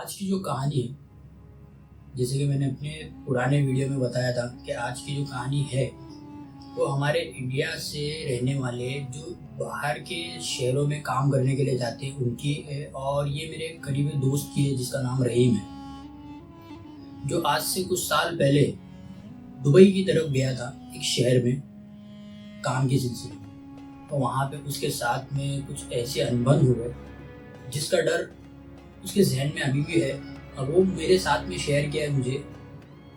आज की जो कहानी है, जैसे कि मैंने अपने पुराने वीडियो में बताया था कि आज की जो कहानी है वो हमारे इंडिया से रहने वाले जो बाहर के शहरों में काम करने के लिए जाते हैं उनकी है। और ये मेरे करीबी दोस्त की है जिसका नाम रहीम है, जो आज से कुछ साल पहले दुबई की तरफ गया था एक शहर में काम के सिलसिले में। तो वहाँ पे उसके साथ में कुछ ऐसे अनबन हुए जिसका डर उसके जहन में अभी भी है। और वो मेरे साथ में शेयर किया है मुझे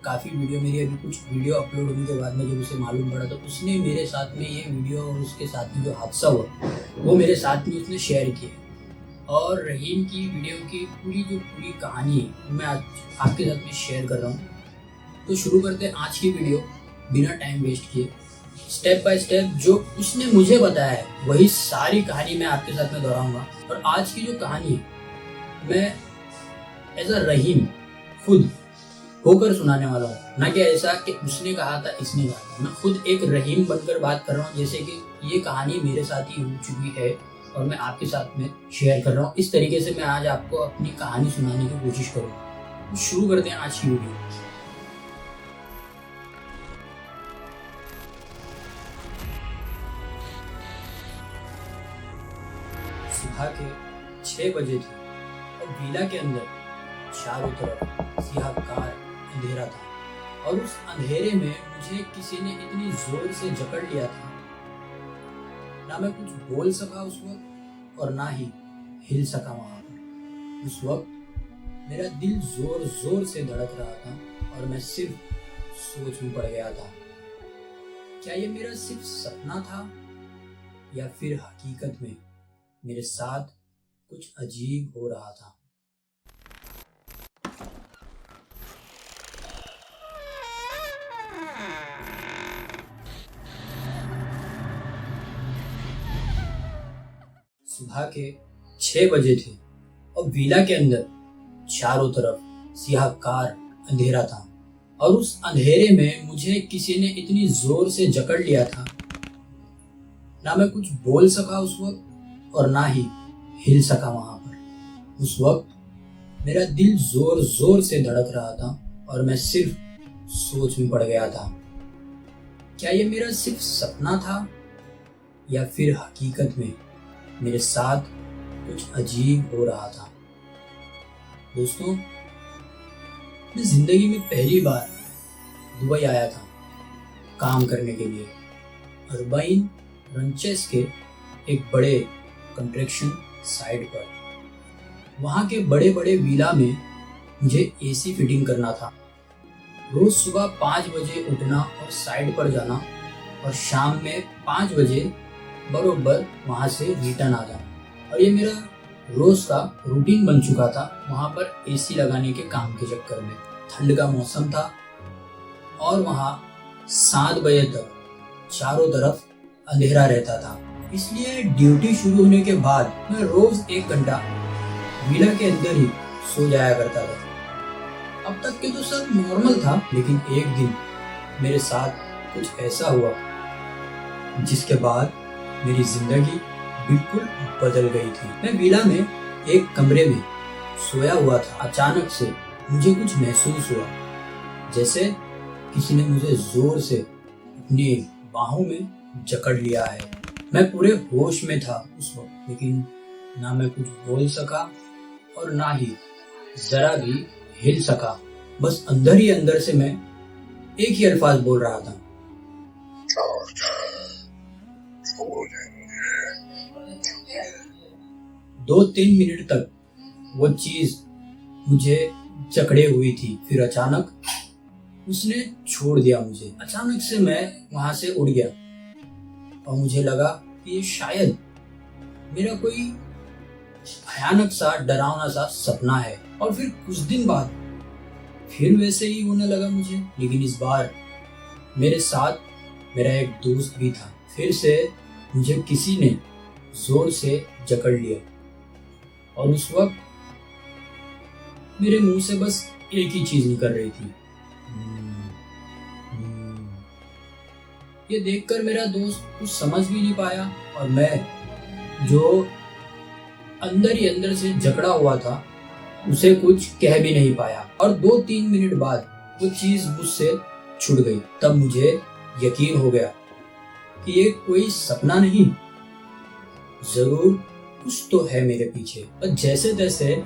काफ़ी वीडियो। मेरी अभी कुछ वीडियो अपलोड होने के बाद में जब उसे मालूम पड़ा तो उसने मेरे साथ में ये वीडियो और उसके साथ में जो हादसा हुआ वो मेरे साथ में उसने शेयर किया। और रहीम की वीडियो की पूरी कहानी है मैं आज आपके साथ में शेयर कर रहा हूँ। तो शुरू करते हैं आज की वीडियो बिना टाइम वेस्ट किए। स्टेप बाय स्टेप जो उसने मुझे बताया है वही सारी कहानी मैं आपके साथ में दोहराऊंगा। और आज की जो कहानी है मैं एज अ रहीम खुद होकर सुनाने वाला हूँ, ना कि ऐसा कि उसने कहा था इसने कहा था। मैं खुद एक रहीम बनकर बात कर रहा हूँ, जैसे कि ये कहानी मेरे साथ ही हो चुकी है और मैं आपके साथ में शेयर कर रहा हूँ। इस तरीके से मैं आज आपको अपनी कहानी सुनाने की कोशिश करूँगा। तो शुरू करते हैं आज की वीडियो। सुबह के 6 बजे थे और विला के अंदर चारों तरफ सियाहकार अंधेरा था। और उस अंधेरे में मुझे किसी ने इतनी जोर से जकड़ लिया था, ना मैं कुछ बोल सका उस वक्त और ना ही हिल सका। वहां पर उस वक्त मेरा दिल जोर जोर से धड़क रहा था और मैं सिर्फ सोच में पड़ गया था, क्या ये मेरा सिर्फ सपना था या फिर हकीकत में मेरे साथ कुछ अजीब हो रहा था। सुबह के 6 बजे थे और विला के अंदर चारों तरफ सियाहकार अंधेरा था। और उस अंधेरे में मुझे किसी ने इतनी जोर से जकड़ लिया था, ना मैं कुछ बोल सका उस वक्त और ना ही हिल सका। वहां पर उस वक्त मेरा दिल जोर जोर से धड़क रहा था और मैं सिर्फ सोच में पड़ गया था, क्या ये मेरा सिर्फ सपना था या फिर हकीकत में मेरे साथ कुछ अजीब हो रहा था। दोस्तों, मैं जिंदगी में पहली बार दुबई आया था काम करने के लिए। अर्बाइन रंचेस के एक बड़े कंस्ट्रक्शन साइट पर। वहाँ के बड़े बड़े विला में मुझे एसी फिटिंग करना था। रोज सुबह 5 बजे उठना और साइट पर जाना और शाम में 5 बजे बरोबर वहाँ से रिटर्न आ जाना। और ये मेरा रोज का रूटीन बन चुका था वहाँ पर एसी लगाने के काम के चक्कर में। ठंड का मौसम था और वहाँ 7 बजे तक चारों तरफ अंधेरा रहता था, इसलिए ड्यूटी शुरू होने के बाद मैं रोज 1 घंटा विला के अंदर ही सो जाया करता था। अब तक के तो सब नॉर्मल था, लेकिन एक दिन मेरे साथ कुछ ऐसा हुआ जिसके बाद मेरी जिंदगी बिल्कुल बदल गई थी। मैं विला में एक कमरे में सोया हुआ था। अचानक से मुझे कुछ महसूस हुआ, जैसे किसी ने मुझे जोर से अपनी बाहों में जकड़ लिया है। मैं पूरे होश में था उस वक्त, लेकिन ना मैं कुछ बोल सका और ना ही जरा भी हिल सका। बस अंदर ही अंदर से मैं एक ही अल्फाज बोल रहा था, 2-3 मिनट तक वो चीज मुझे जकड़े हुई थी। फिर अचानक उसने छोड़ दिया मुझे। अचानक से मैं वहां से उड़ गया और मुझे लगा कि ये शायद मेरा कोई भयानक सा डरावना सा सपना है। और फिर कुछ दिन बाद फिर वैसे ही होने लगा मुझे, लेकिन इस बार मेरे साथ मेरा एक दोस्त भी था। फिर से मुझे किसी ने जोर से जकड़ लिया और उस वक्त मेरे मुंह से बस एक ही चीज निकल रही थी, ये देखकर मेरा दोस्त कुछ समझ भी नहीं पाया और मैं जो अंदर ही अंदर से जकड़ा हुआ था उसे कुछ कह भी नहीं पाया और 2-3 मिनट बाद वो चीज मुझसे छूट गई। तब मुझे यकीन हो गया कि ये कोई सपना नहीं, जरूर कुछ तो है मेरे पीछे। और जैसे तैसे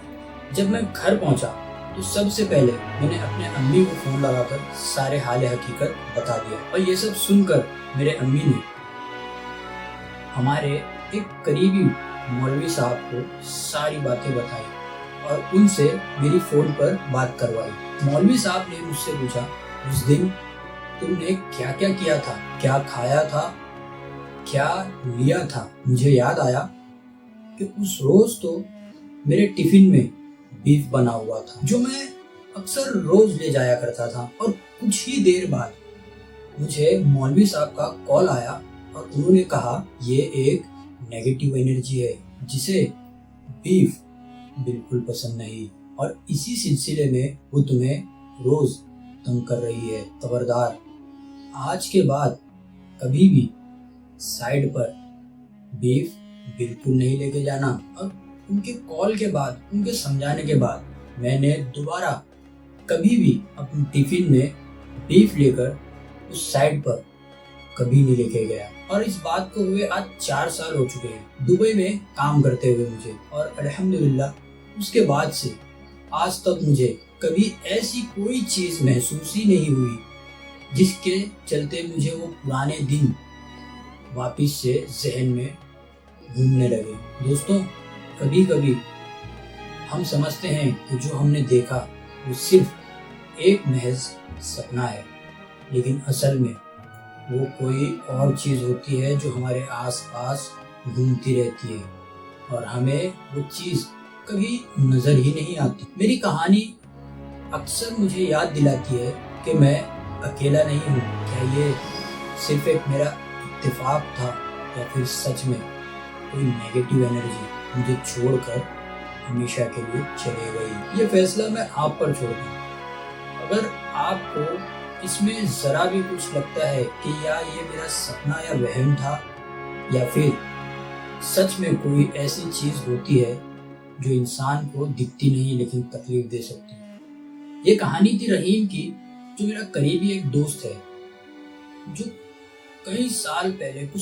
जब मैं घर पहुंचा तो सबसे पहले मैंने अपने अम्मी को फोन लगाकर सारे हाल हकीकत बता दिया। और ये सब सुनकर मेरे अम्मी ने हमारे एक करीबी मौलवी साहब को सारी बातें बताई और उनसे मेरी फोन पर बात करवाई। मौलवी साहब ने मुझसे पूछा, उस दिन तुमने क्या क्या किया था, क्या खाया था, क्या लिया था। मुझे याद आया कि उस रोज तो मेरे टिफिन में बीफ बना हुआ था जो मैं अक्सर रोज ले जाया करता था। और कुछ ही देर बाद मुझे मौलवी साहब का कॉल आया और उन्होंने कहा ये एक नेगेटिव एनर्जी है जिसे बीफ बिल्कुल पसंद नहीं और इसी सिलसिले में वो तुम्हें रोज तंग कर रही है। खबरदार, आज के बाद कभी भी साइड पर बीफ बिल्कुल नहीं लेके जाना। और उनके कॉल के बाद, उनके समझाने के बाद मैंने दोबारा कभी भी अपने टिफिन में बीफ लेकर उस साइड पर कभी नहीं लेके गया। और इस बात को हुए आज 4 साल हो चुके हैं दुबई में काम करते हुए मुझे। और अल्हम्दुलिल्लाह उसके बाद से आज तक मुझे कभी ऐसी कोई चीज महसूस ही नहीं हुई जिसके चलते मुझे वो पुराने दिन वापिस से जहन में घूमने लगे। दोस्तों, कभी कभी हम समझते हैं कि जो हमने देखा वो सिर्फ एक महज सपना है, लेकिन असल में वो कोई और चीज होती है जो हमारे आसपास घूमती रहती है और हमें वो चीज कभी नजर ही नहीं आती। मेरी कहानी अक्सर मुझे याद दिलाती है कि मैं अकेला नहीं हूँ। क्या ये सिर्फ एक मेरा इत्तेफाक था या फिर सच में कोई नेगेटिव एनर्जी मुझे छोड़कर हमेशा के लिए चले गई। ये फैसला मैं आप पर छोड़ता हूँ। अगर आपको इसमें जरा भी कुछ लगता है कि या ये मेरा सपना या वहम था या फिर सच में कोई ऐसी चीज होती है जो इंसान को दिखती नहीं लेकिन तकलीफ दे सकती है। ये कहानी थी रहीम की, जो मेरा करीबी एक दोस्त है जो कुछ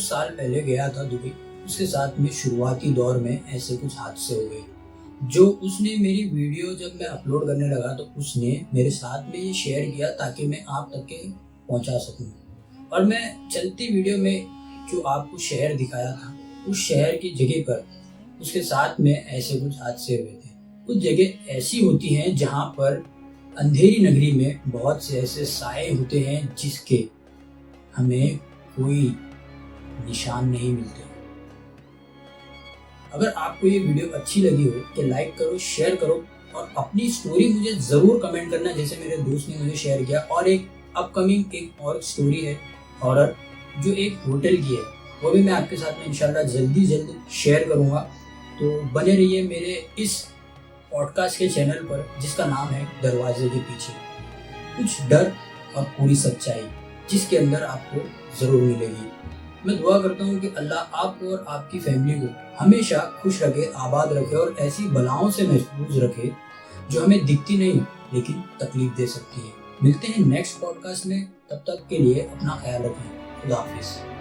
साल पहले गया था दुबई। उसके साथ में शुरुआती दौर में ऐसे कुछ हादसे हो गए जो उसने मेरी वीडियो जब मैं अपलोड करने लगा तो उसने मेरे साथ में ये शेयर किया ताकि मैं आप तक के पहुंचा सकूं। और मैं चलती वीडियो में जो आपको शहर दिखाया था उस शहर की जगह पर उसके साथ में ऐसे कुछ हादसे हुए थे। कुछ जगह ऐसी होती हैं जहां पर अंधेरी नगरी में बहुत से ऐसे साए होते हैं जिसके हमें कोई निशान नहीं मिलते। अगर आपको ये वीडियो अच्छी लगी हो तो लाइक करो, शेयर करो और अपनी स्टोरी मुझे जरूर कमेंट करना जैसे मेरे दोस्त ने मुझे शेयर किया। और एक अपकमिंग एक और स्टोरी है हॉरर जो एक होटल की है, वो भी मैं आपके साथ में इंशाल्लाह जल्दी शेयर करूंगा। तो बने रहिए मेरे इस पॉडकास्ट के चैनल पर जिसका नाम है दरवाजे के पीछे। कुछ डर और पूरी सच्चाई जिसके अंदर आपको जरूर मिलेगी। मैं दुआ करता हूँ कि अल्लाह आपको और आपकी फैमिली को हमेशा खुश रखे, आबाद रखे और ऐसी बलाओं से महफूज रखे जो हमें दिखती नहीं लेकिन तकलीफ दे सकती है। मिलते हैं नेक्स्ट पॉडकास्ट में, तब तक के लिए अपना ख्याल रखें। खुदा हाफिज।